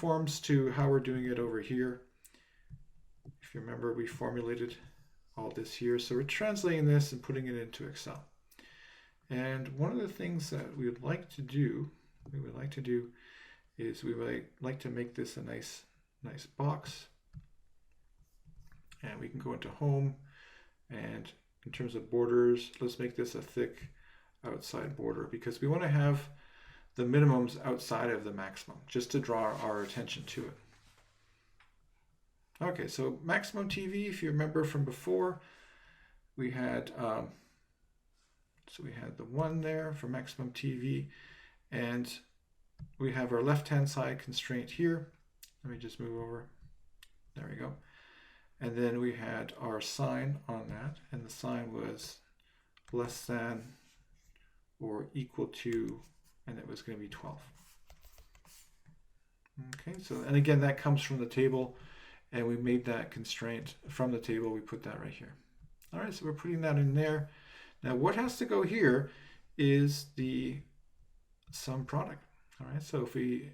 conforms to how we're doing it over here. If you remember, we formulated all this here. So we're translating this and putting it into Excel. And one of the things that we would like to do, is we would like to make this a nice box. And we can go into home, and in terms of borders, let's make this a thick outside border because we want to have the minimums outside of the maximum just to draw our attention to it. Okay, so maximum TV, if you remember from before, we had the 1 there for maximum TV, and we have our left-hand side constraint here. Let me just move over. There we go. And then we had our sign on that, and the sign was less than or equal to, and it was going to be 12. Okay, so, and again, that comes from the table, and we made that constraint from the table. We put that right here. All right, so we're putting that in there. Now, what has to go here is the sum product. All right, so if we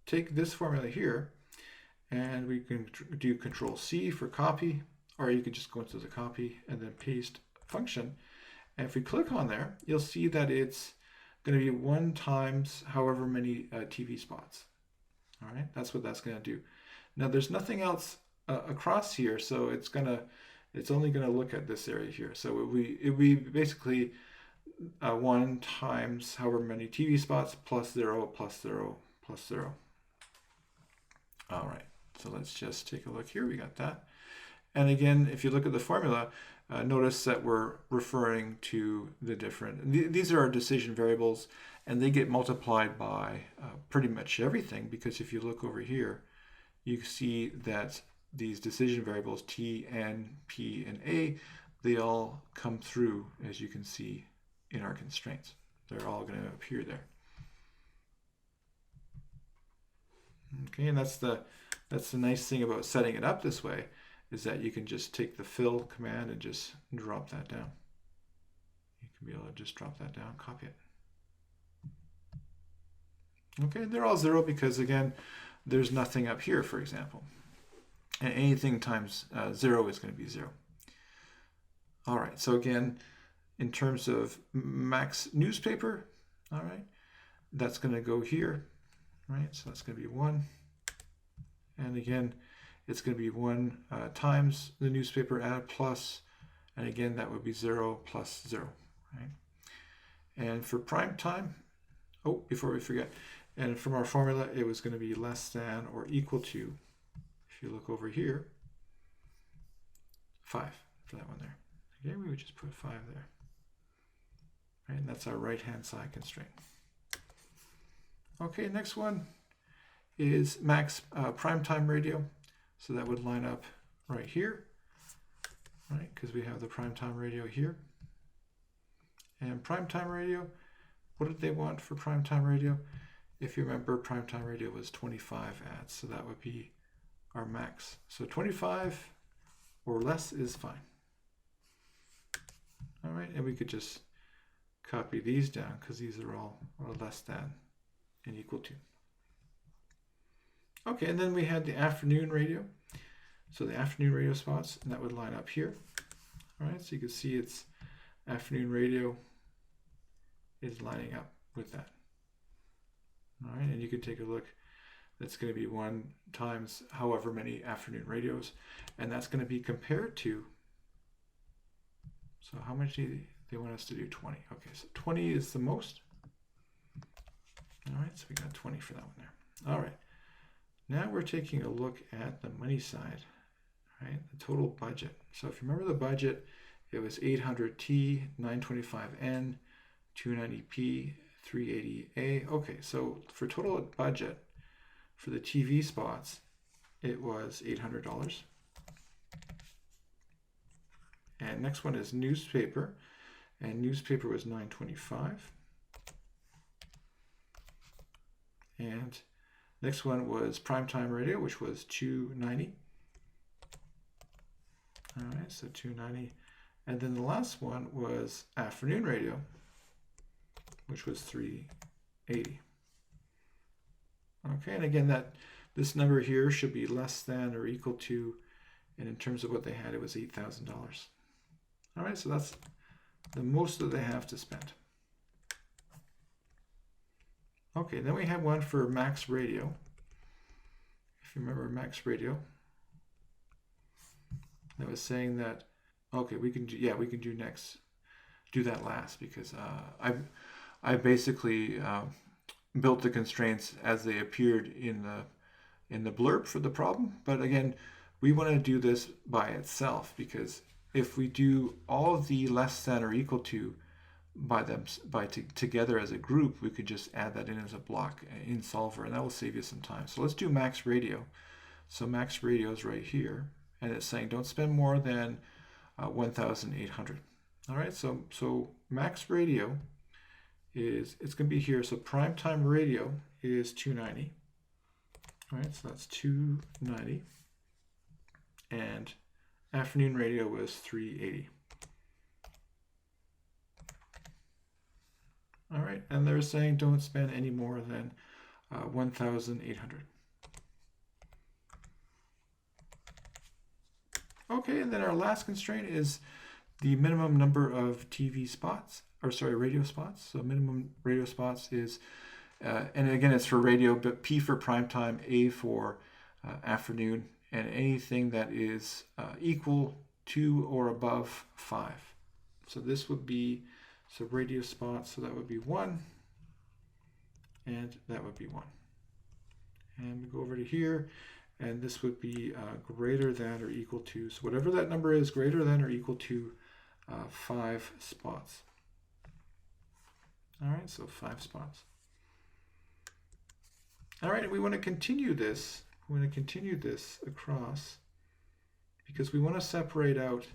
take this formula here, and we can do Control C for copy, or you could just go into the copy and then paste function. And if we click on there, you'll see that it's going to be 1 times however many TV spots. All right, that's what that's going to do. Now there's nothing else across here, so it's only going to look at this area here. So it we basically 1 times however many TV spots plus 0 plus 0 plus 0. All right. So let's just take a look here. We got that. And again, if you look at the formula, notice that we're referring to the different, these are our decision variables, and they get multiplied by pretty much everything, because if you look over here, you see that these decision variables, T, N, P, and A, they all come through, as you can see, in our constraints. They're all going to appear there. Okay, and that's the nice thing about setting it up this way, is that you can just take the fill command and just drop that down. You can be able to just drop that down, copy it. Okay, they're all 0 because, again, there's nothing up here, for example. And anything times 0 is going to be 0. All right, so again, in terms of max newspaper, all right, that's going to go here, right? So that's going to be 1. And again, it's going to be 1 times the newspaper add plus, and again, that would be 0 plus 0, right? And for prime time, oh, before we forget, and from our formula, it was going to be less than or equal to, if you look over here, 5 for that one there. Okay, we would just put 5 there. Right, and that's our right-hand side constraint. Okay, next one is max primetime radio. So that would line up right here, right? Because we have the primetime radio here. And primetime radio, what did they want for primetime radio? If you remember, primetime radio was 25 ads, so that would be our max. So 25 or less is fine. All right, and we could just copy these down because these are all less than and equal to. Okay, and then we had the afternoon radio. So the afternoon radio spots, and that would line up here. All right, so you can see it's afternoon radio is lining up with that. All right, and you can take a look. That's going to be 1 times however many afternoon radios, and that's going to be compared to, so how much do they want us to do? 20. Okay, so 20 is the most. All right, so we got 20 for that one there. All right. Now we're taking a look at the money side, right? The total budget. So if you remember the budget, it was 800T, 925N, 290P, 380A. Okay, so for total budget for the TV spots, it was $800. And next one is newspaper, and newspaper was $925. And next one was primetime radio, which was $290. All right, so $290. And then the last one was afternoon radio, which was $380. Okay, and again, that This number here should be less than or equal to, and in terms of what they had, it was $8,000. All right, so that's the most that they have to spend. Okay, then we have one for max radio. If you remember max radio, that was saying that, okay, we can do, yeah, we can do that last, because I basically built the constraints as they appeared in the blurb for the problem. But again, we want to do this by itself, because if we do all of the less than or equal to together as a group, we could just add that in as a block in Solver, and that will save you some time. So let's do max radio. So max radio is right here, and it's saying don't spend more than 1,800. All right, so max radio it's going to be here. So prime time radio is 290. All right, so that's 290, and afternoon radio was 380. All right, and they're saying don't spend any more than 1,800. Okay, and then our last constraint is the minimum number of TV spots, or sorry, radio spots. So minimum radio spots is, and again, it's for radio, but P for prime time, A for afternoon, and anything that is equal to or above 5. So this would be, so radio spots, so that would be 1, and that would be 1. And we go over to here, and this would be greater than or equal to, so whatever that number is, greater than or equal to 5 spots. All right, so 5 spots. All right, and we want to continue this. We want to continue this across, because we want to separate out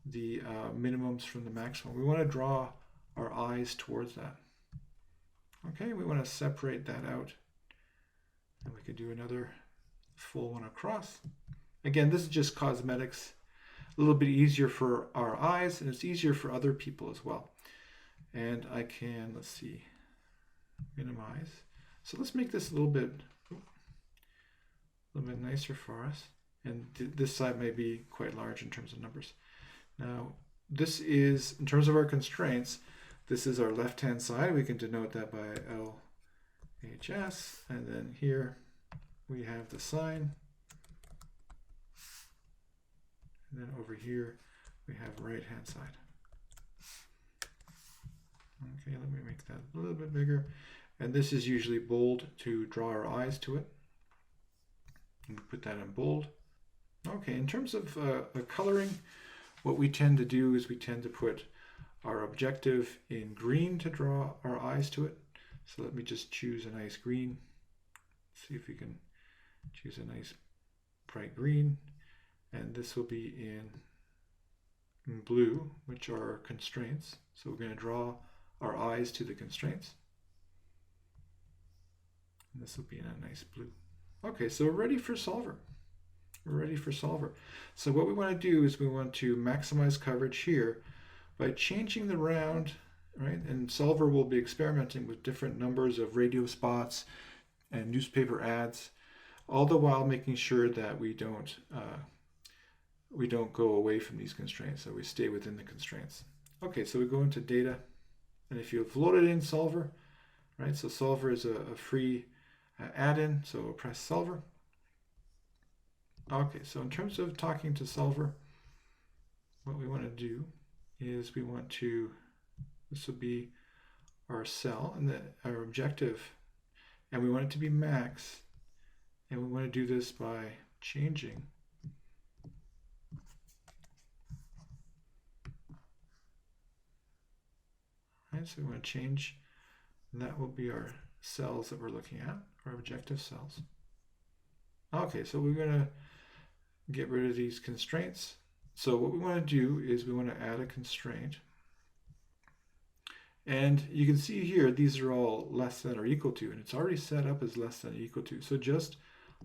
the minimums from the maximum. We want to draw our eyes towards that. Okay, we want to separate that out, and we could do another full one across. Again, this is just cosmetics, a little bit easier for our eyes, and it's easier for other people as well. And I can, let's see, minimize. So let's make this a little bit nicer for us. And this side may be quite large in terms of numbers. Now, this is, in terms of our constraints, this is our left-hand side. We can denote that by LHS, and then here we have the sign. And then over here, we have right-hand side. Okay, let me make that a little bit bigger. And this is usually bold to draw our eyes to it. And we put that in bold. Okay, in terms of coloring, what we tend to do is we tend to put our objective in green to draw our eyes to it. So let me just choose a nice green. See if we can choose a nice bright green. And this will be in blue, which are constraints. So we're going to draw our eyes to the constraints. And this will be in a nice blue. Okay, so we're ready for Solver. We're ready for Solver. So what we want to do is we want to maximize coverage here by changing the round, right? And Solver will be experimenting with different numbers of radio spots and newspaper ads, all the while making sure that we don't go away from these constraints, so we stay within the constraints. Okay, so we go into data, and if you've loaded in Solver, right? So Solver is a free add-in, so we'll press Solver. Okay, so in terms of talking to Solver, what we want to do is we want to, this will be our cell and our objective, and we want it to be max, and we want to do this by changing right, so we want to change, and that will be our cells that we're looking at, our objective cells. Okay, so we're going to get rid of these constraints. So what we want to do is we want to add a constraint. And you can see here, these are all less than or equal to, and it's already set up as less than or equal to. So just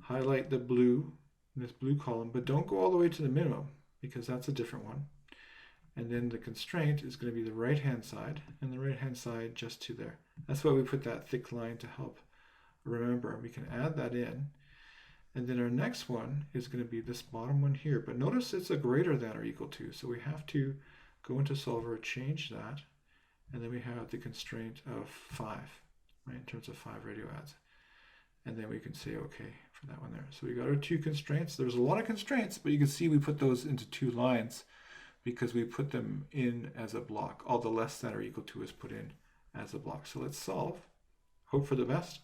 highlight the blue, this blue column, but don't go all the way to the minimum, because that's a different one. And then the constraint is going to be the right-hand side, and the right-hand side just to there. That's why we put that thick line to help remember. We can add that in. And then our next one is going to be this bottom one here. But notice it's a greater than or equal to. So we have to go into Solver, change that, and then we have the constraint of 5, right, in terms of 5 radio ads. And then we can say OK for that one there. So we got our 2 constraints. There's a lot of constraints, but you can see we put those into 2 lines because we put them in as a block. All the less than or equal to is put in as a block. So let's solve. Hope for the best.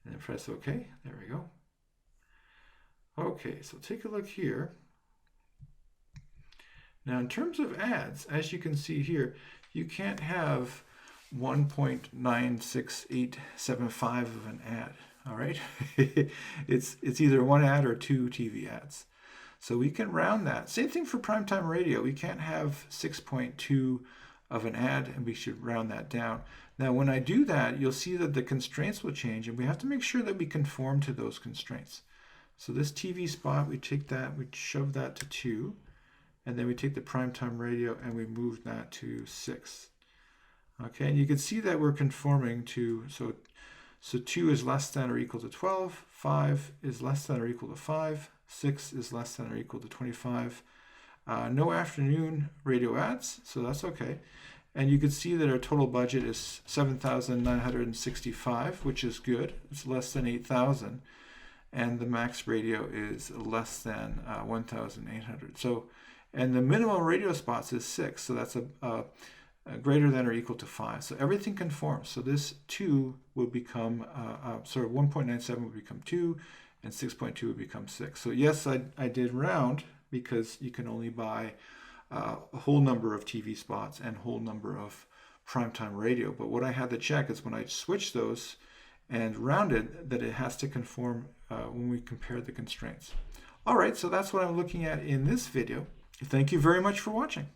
And then press OK. There we go. Okay, so take a look here. Now, in terms of ads, as you can see here, you can't have 1.96875 of an ad. All right, it's either 1 ad or 2 TV ads. So we can round that. Same thing for primetime radio. We can't have 6.2 of an ad, and we should round that down. Now, when I do that, you'll see that the constraints will change, and we have to make sure that we conform to those constraints. So this TV spot, we take that, we shove that to 2, and then we take the primetime radio and we move that to 6. Okay, and you can see that we're conforming to, so 2 is less than or equal to 12, 5 is less than or equal to 5, 6 is less than or equal to 25. No afternoon radio ads, so that's okay. And you can see that our total budget is 7,965, which is good. It's less than 8,000. And the max radio is less than 1,800. So, and the minimum radio spots is 6. So that's a greater than or equal to 5. So everything conforms. So this 2 will become, 1.97 will become 2, and 6.2 will become 6. So yes, I did round because you can only buy a whole number of TV spots and whole number of primetime radio. But what I had to check is when I switched those and rounded, that it has to conform when we compare the constraints. All right, so that's what I'm looking at in this video. Thank you very much for watching.